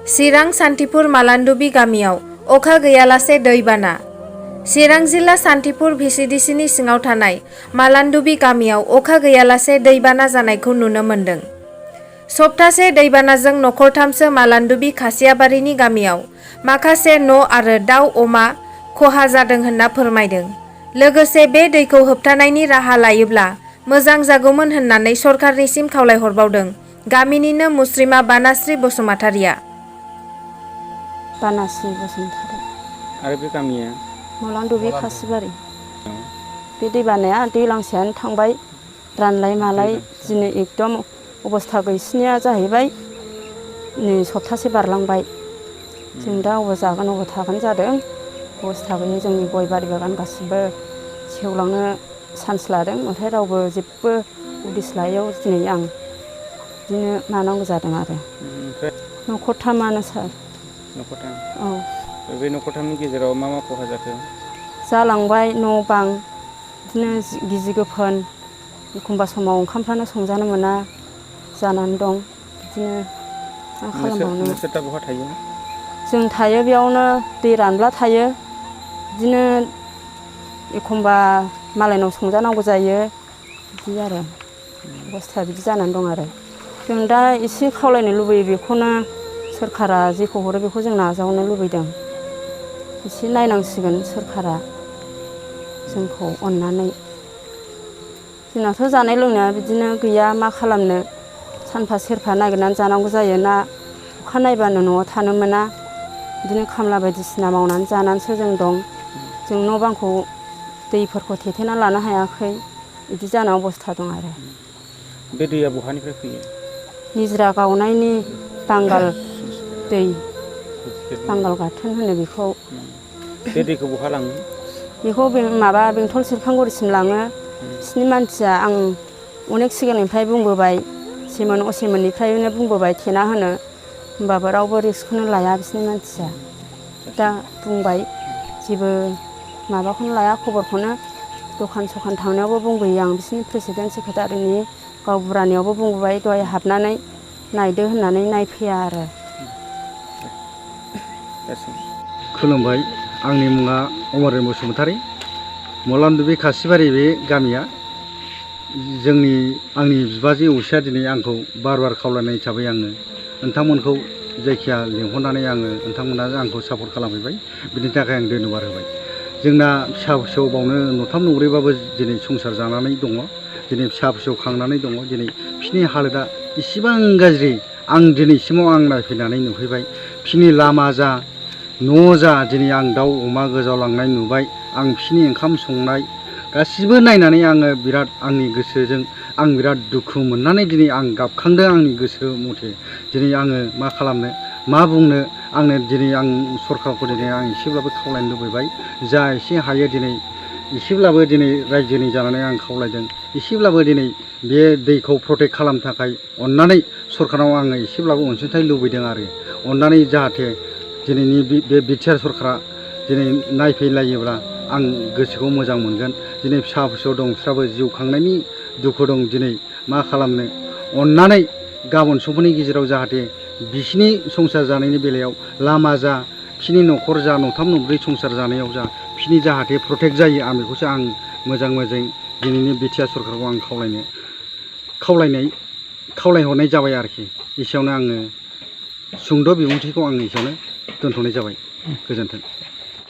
चिरां सान्तिपुर मालान्दुबि गामियाव अखा गैयालासे दैबाना। चिरां जिल्ला सान्तिपुर भिसिडिसिनि सिङाव थानाय मालान्दुबि गामियाव अखा गैयालासे दैबाना जानायखौ नुनो मोन्दों। सप्तासे दैबानाजों नखरथामसो मालान्दुबि खासियाबारिनि गामियाव माखासे न' आरो दाउ अमा खहा जादों होनना फोरमायदों। लोगोसे बे दैखौ होबथानायनि राहा लायोब्ला मोजां जागौमोन होननानै सरकारनिसिम खावलायहरबावदों गामिनिनो मुस्रिमा बानास्रि बसुमतारिया। बानास्रि बसुमतारी आरो बे गामिया मालान्दुबि खासिबारि। बे दैबानाया दैलांसेयानो थांबाय रानलाय मालाय दिनै एकदम अबस्था गैसिनिया जाहैबाय नै सप्तासे बारलांबाय। जों दा अबाव जागोन अबाव थागोन जादों। अबस्था गैयै जोंनि गय बारि बागान गासिबो सेवलांनो चान्स लादों। ओमफ्राय रावबो जेबो उदिस लायैयाव दिनै आं बिदिनो मानांगौ जादों आरो। नखरथामानो सार। नखरथाम? औ। बे नखरथामनि गेजेराव मा मा खहा जाखो? जालांबाय न' बां बिदिनो गिजि गोफोन, एखमबा समाव ओंखामफ्रानो संजानो मोना जानानै दं। बिदिनो मा खालामबावनो। नोंसोर दा बहा थायो? जों थायो बेयावनो, दै रानब्ला थायो। बिदिनो एखमबा मालायनाव संजानांगौ जायो बिदि आरो। अबस्था बिदि जानानै दं आरो। जों दा एसे खावलायनो लुबैयो बेखौनो, सोरखारा जेखौ हरो बेखौ जों नाजावनो लुबैदों। एसे नायनांसिगोन सोरखारा जोंखौ अननानै। जोंनाथ' जानाय लोंनाया बिदिनो गैया, मा खालामनो। सानफा सेरफा नागिरनानै जानांगौ जायो। ना अखा नायबानो न'आव थानो मोना। बिदिनो खामला बायदिसिना मावनानै जानानैसो जों दं। जों न' बांखौ दैफोरखौ थेथेना लानो हायाखै। बिदि जाना अबस्था दं आरो। बे दैया बहानिफ्राय फैयो? निजिरा गावनायनि बांगाल दै, बांगाल गाथोन होनो बेखौ। बे दैखौ बहा लाङो? बेखौ माबा बेंथल सेरफांगुरिसिम लाङो। बिसिनि मानसिया, आं अनेक सिगांनिफ्राय बुंबोबाय, सेमोन असेमोननिफ्रायनो बुंबोबाय थेना होनो, होमबाबो रावबो रिक्सखौनो लाया बिसिनि मानसिया। दा बुंबाय जेबो माबाखौनो लाया, खबरखौनो। दखान सखान थांनायावबो बुंबोयो आं बिसिनि प्रेसिडेन्ट सेक्रेटारिनि गावबुरानियावबो बुंबोबाय, दहाय हाबनानै नायदो होननानै नायफैया आरो। खुलुमबाय, आंनि मुङा अमरेन बसुमतारी। मालान्दुबि खासिबारि बे गामिया। आंनि बिबाजै असेया दिनै आंखौ बार बार खावलायनाय हिसाबै आङो नोंथांमोनखौ जायखिया लिंहरनानै नोंथांमोना आंखौ सापर्ट खालामफैबाय। बिनि थाखाय आं धन्यबाद होबाय। जोंना फिसा फिसौ बावनो न'थाम न'ब्रैबाबो दिनै संसार जानानै दङ। दिनै फिसा फिसौ खांनानै दङ। दिनै बिसिनि हालोदा इसिबां गाज्रि, आं दिनैसिमाव आं नायफैनानै नुफैबाय। बिसिनि लामा जा, न' जा, दिनै आं दाउ अमा गोजावलांनाय नुबाय। आं बिसिनि ओंखाम संनाय गासिबो नायनानै आङो बिराद, आंनि गोसोजों आं बिराद दुखु मोननानै दिनै आं गाबखांदों आंनि गोसो मथे। दिनै आङो मा खालामनो, मा बुंनो। आंनो दिनै आं सरकारखौ दिनै आं एसेब्लाबो खावलायनो लुबैबाय। जा एसे हायो दिनै एसेब्लाबो दिनै रायजोनि जानानै आं खावलायदों। एसेब्लाबो दिनै बे दैखौ प्रटेक्ट खालामनो थाखाय अननानै सरकाराव आङो एसेब्लाबो अनसुंथाइ लुबैदों आरो। अननानै जाहाथे दिनैनि बे बिटिआर सरकारा दिनै नायफैलायोब्ला आं गोसोखौ मोजां मोनगोन। दिनै फिसा फिसौ दं, बिस्राबो जिउ खांनायनि दुखु दं। दिनै मा खालामनो, अननानै गाबोन समफोरनि गेजेराव जाहाथे बिसिनि संसार जानायनि बेलायाव लामा जा, बिसिनि न'खर जा, न'थाम न'ब्रै संसार जानायाव जा, बिसिनि जाहाथे प्रटेक्ट जायो। आं बेखौसो आं मोजां दिनैनि बिटिआर सरकारखौ आं खावलायहरनाय जाबाय आरोखि। एसेयावनो आङो सुंद' बिबुंथिखौ आं एसेयावनो दोनथ'नाय जाबाय। गोजोन्थों।